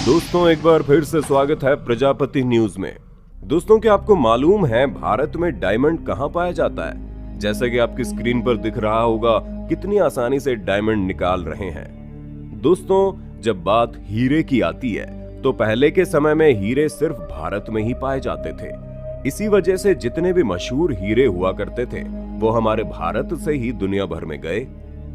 दोस्तों एक बार फिर से स्वागत है प्रजापति न्यूज में। दोस्तों क्या आपको मालूम है भारत में डायमंड कहाँ पाया जाता है? जैसा कि आपकी स्क्रीन पर दिख रहा होगा कितनी आसानी से डायमंड निकाल रहे हैं। दोस्तों जब बात हीरे की आती है तो पहले के समय में हीरे सिर्फ भारत में ही पाए जाते थे। इसी वजह से जितने भी मशहूर हीरे हुआ करते थे वो हमारे भारत से ही दुनिया भर में गए।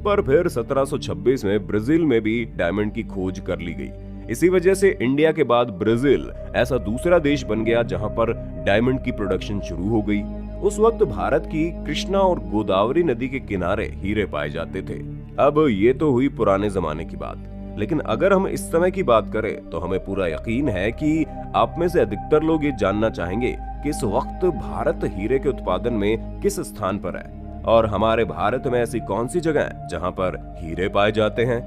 पर फिर 1726 में ब्राजील में भी डायमंड की खोज कर ली गई। इसी वजह से इंडिया के बाद ब्राजील ऐसा दूसरा देश बन गया जहां पर डायमंड की प्रोडक्शन शुरू हो गई। उस वक्त भारत की कृष्णा और गोदावरी नदी के किनारे हीरे पाए जाते थे। अब ये तो हुई पुराने जमाने की बात, लेकिन अगर हम इस समय की बात करें तो हमें पूरा यकीन है कि आप में से अधिकतर लोग ये जानना चाहेंगे कि इस वक्त भारत हीरे के उत्पादन में किस स्थान पर है और हमारे भारत में ऐसी कौन सी जगह है जहां पर हीरे पाए जाते हैं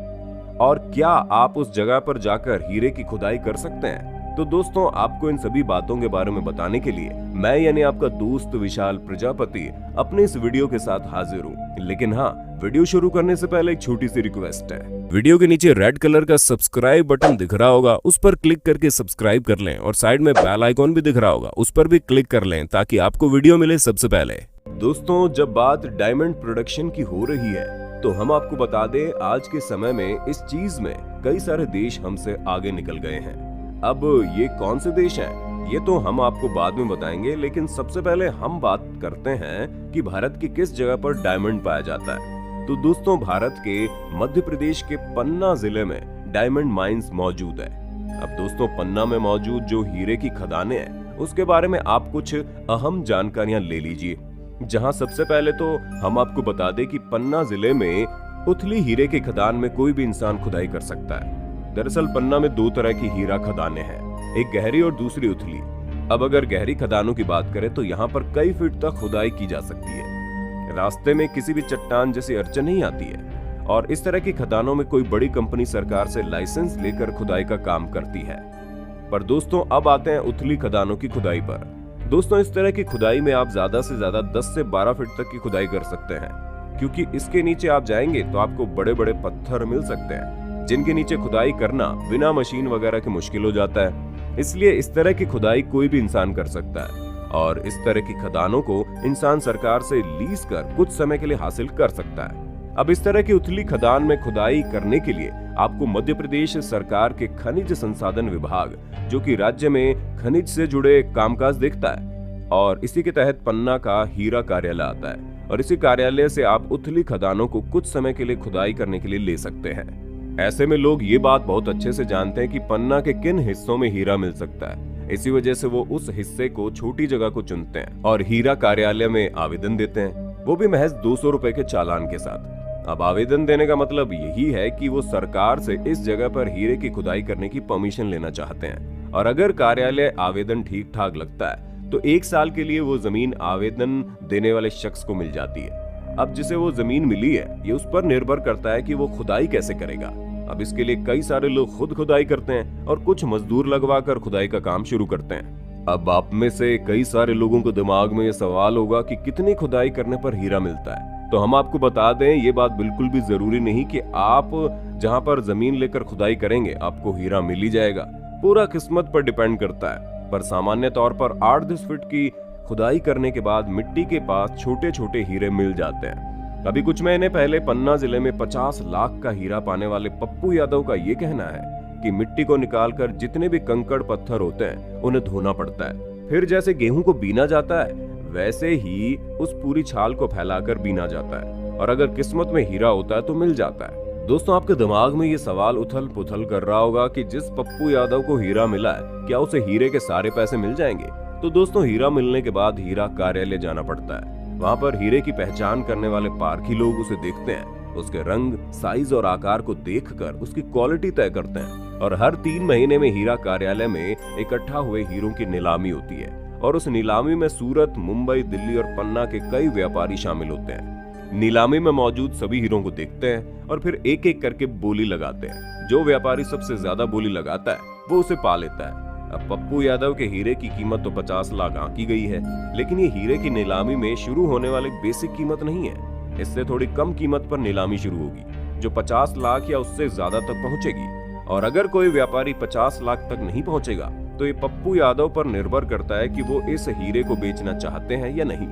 और क्या आप उस जगह पर जाकर हीरे की खुदाई कर सकते हैं। तो दोस्तों आपको इन सभी बातों के बारे में बताने के लिए मैं यानी आपका दोस्त विशाल प्रजापति अपने इस वीडियो के साथ हाजिर हूँ। लेकिन हाँ, वीडियो शुरू करने से पहले एक छोटी सी रिक्वेस्ट है। वीडियो के नीचे रेड कलर का सब्सक्राइब बटन दिख रहा होगा, उस पर क्लिक करके सब्सक्राइब कर लें और साइड में बेल आइकॉन भी दिख रहा होगा, उस पर भी क्लिक कर लें ताकि आपको वीडियो मिले सबसे पहले। दोस्तों जब बात डायमंड प्रोडक्शन की हो रही है तो हम आपको बता दें आज के समय में इस चीज में कई सारे देश हमसे आगे निकल गए हैं। अब ये कौन से देश हैं ये तो हम आपको बाद में बताएंगे, लेकिन सबसे पहले हम बात करते हैं कि भारत की किस जगह पर डायमंड पाया जाता है। तो दोस्तों भारत के मध्य प्रदेश के पन्ना जिले में डायमंड माइंस मौजूद है। अब दोस्तों पन्ना में मौजूद जो हीरे की खदानें हैं उसके बारे में आप कुछ अहम जानकारियां ले लीजिए। जहां सबसे पहले तो हम आपको बता दें कि पन्ना जिले में उथली हीरे की खदान में कोई भी इंसान खुदाई कर सकता है। दरअसल पन्ना में दो तरह की हीरा खदानें हैं, एक गहरी और दूसरी उथली। अब अगर गहरी खदानों की बात करें तो यहाँ पर कई फीट तक खुदाई की जा सकती है। रास्ते में किसी भी चट्टान जैसी अड़चन नहीं आती है और इस तरह की खदानों में कोई बड़ी कंपनी सरकार से लाइसेंस लेकर खुदाई का काम करती है। पर दोस्तों अब आते हैं उथली खदानों की खुदाई पर। दोस्तों इस तरह की खुदाई में आप ज्यादा से ज्यादा 10 से 12 फीट तक की खुदाई कर सकते हैं, क्योंकि इसके नीचे आप जाएंगे तो आपको बड़े बड़े पत्थर मिल सकते हैं जिनके नीचे खुदाई करना बिना मशीन वगैरह के मुश्किल हो जाता है। इसलिए इस तरह की खुदाई कोई भी इंसान कर सकता है और इस तरह की खदानों को इंसान सरकार से लीज कर कुछ समय के लिए हासिल कर सकता है। अब इस तरह की उथली खदान में खुदाई करने के लिए आपको मध्य प्रदेश सरकार के खनिज संसाधन विभाग, जो कि राज्य में खनिज से जुड़े कामकाज देखता है, और इसी के तहत पन्ना का हीरा कार्यालय आता है और इसी कार्यालय से आप उथली खदानों को कुछ समय के लिए खुदाई करने के लिए ले सकते हैं। ऐसे में लोग ये बात बहुत अच्छे से जानते हैं कि पन्ना के किन हिस्सों में हीरा मिल सकता है। इसी वजह से वो उस हिस्से को छोटी जगह को चुनते हैं और हीरा कार्यालय में आवेदन देते हैं, वो भी महज 200 रुपए के चालान के साथ। अब आवेदन देने का मतलब यही है कि वो सरकार से इस जगह पर हीरे की खुदाई करने की परमिशन लेना चाहते हैं और अगर कार्यालय आवेदन ठीक ठाक लगता है तो 1 साल के लिए वो जमीन आवेदन देने वाले शख्स को मिल जाती है। अब जिसे वो जमीन मिली है ये उस पर निर्भर करता है कि वो खुदाई कैसे करेगा। अब इसके लिए कई सारे लोग खुद खुदाई करते हैं और कुछ मजदूर लगवा कर खुदाई का काम शुरू करते हैं। अब आप में से कई सारे लोगों को दिमाग में ये सवाल होगा कि कितनी खुदाई करने पर हीरा मिलता है। तो हम आपको बता दें ये बात बिल्कुल भी जरूरी नहीं कि आप जहां पर जमीन लेकर खुदाई करेंगे आपको हीरा मिल ही जाएगा। पूरा किस्मत पर डिपेंड करता है। पर सामान्य तौर पर 8-10 फीट की खुदाई करने के बाद मिट्टी के पास छोटे छोटे हीरे मिल जाते हैं। अभी कुछ महीने पहले पन्ना जिले में 50 लाख का हीरा पाने वाले पप्पू यादव का ये कहना है कि मिट्टी को निकालकर जितने भी कंकड़ पत्थर होते हैं उन्हें धोना पड़ता है, फिर जैसे गेहूं को बीना जाता है वैसे ही उस पूरी छाल को फैलाकर बीना जाता है और अगर किस्मत में हीरा होता है तो मिल जाता है। दोस्तों आपके दिमाग में ये सवाल उथल पुथल कर रहा होगा कि जिस पप्पू यादव को हीरा मिला है क्या उसे हीरे के सारे पैसे मिल जाएंगे? तो दोस्तों हीरा मिलने के बाद हीरा कार्यालय जाना पड़ता है। वहाँ पर हीरे की पहचान करने वाले पारखी लोग उसे देखते हैं, उसके रंग, साइज और आकार को देखकर उसकी क्वालिटी तय करते हैं और हर 3 महीने में हीरा कार्यालय में इकट्ठा हुए हीरों की नीलामी होती है और उस नीलामी में सूरत, मुंबई, दिल्ली और पन्ना के कई व्यापारी शामिल होते हैं। नीलामी में मौजूद सभी हीरों को देखते हैं और फिर एक एक करके बोली लगाते हैं। जो व्यापारी सबसे ज्यादा बोली लगाता है वो उसे पा लेता है। अब पप्पू यादव के हीरे की कीमत तो 50 लाख आंकी गई है, लेकिन ये हीरे की नीलामी में शुरू होने वाली बेसिक कीमत नहीं है। इससे थोड़ी कम कीमत पर नीलामी शुरू होगी जो 50 लाख या उससे ज्यादा तक पहुंचेगी और अगर कोई व्यापारी 50 लाख तक नहीं पहुंचेगा तो ये पप्पू यादव पर निर्भर करता है कि वो इस हीरे को बेचना चाहते हैं या नहीं।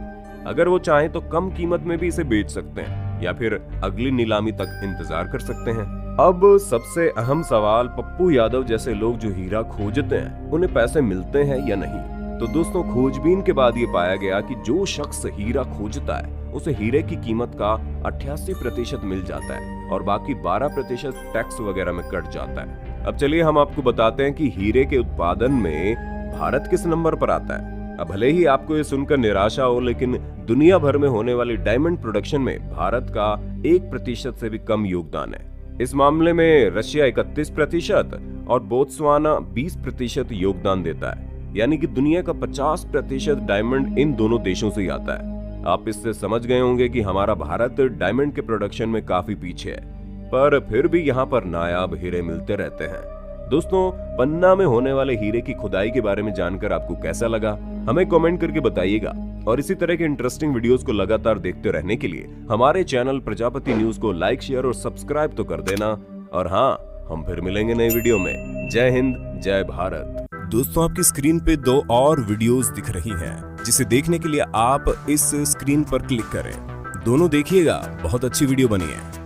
अगर वो चाहें तो कम कीमत में भी इसे बेच सकते हैं या फिर अगली नीलामी तक इंतजार कर सकते हैं। अब सबसे अहम सवाल, पप्पू यादव जैसे लोग जो हीरा खोजते हैं उन्हें पैसे मिलते हैं या नहीं। तो दोस्तों, खोजबीन के बाद ये पाया गया कि जो शख्स हीरा खोजता है उसे हीरे की कीमत का 88% मिल जाता है और बाकी 12% टैक्स वगैरह में कट जाता है। अब चलिए हम आपको बताते हैं कि हीरे के उत्पादन में भारत किस नंबर पर आता है। अब भले ही आपको ये सुनकर निराशा हो, लेकिन दुनिया भर में होने वाली डायमंड प्रोडक्शन में भारत का 1% से भी कम योगदान है। इस मामले में रशिया 31% और बोत्सवाना 20% योगदान देता है, यानी कि दुनिया का 50% डायमंड इन दोनों देशों से ही आता है। आप इससे समझ गए होंगे कि हमारा भारत डायमंड के प्रोडक्शन में काफी पीछे है, पर फिर भी यहाँ पर नायाब हीरे मिलते रहते हैं। दोस्तों, पन्ना में होने वाले हीरे की खुदाई के बारे में जानकर आपको कैसा लगा, हमें कमेंट करके बताइएगा। और इसी तरह के इंटरेस्टिंग वीडियोस को लगातार देखते रहने के लिए हमारे चैनल प्रजापति न्यूज को लाइक, शेयर और सब्सक्राइब तो कर देना। और हाँ, हम फिर मिलेंगे नए वीडियो में। जय हिंद, जय भारत। दोस्तों, आपकी स्क्रीन पे 2 और वीडियोस दिख रही हैं, जिसे देखने के लिए आप इस स्क्रीन पर क्लिक करें। दोनों देखिएगा, बहुत अच्छी वीडियो बनी है।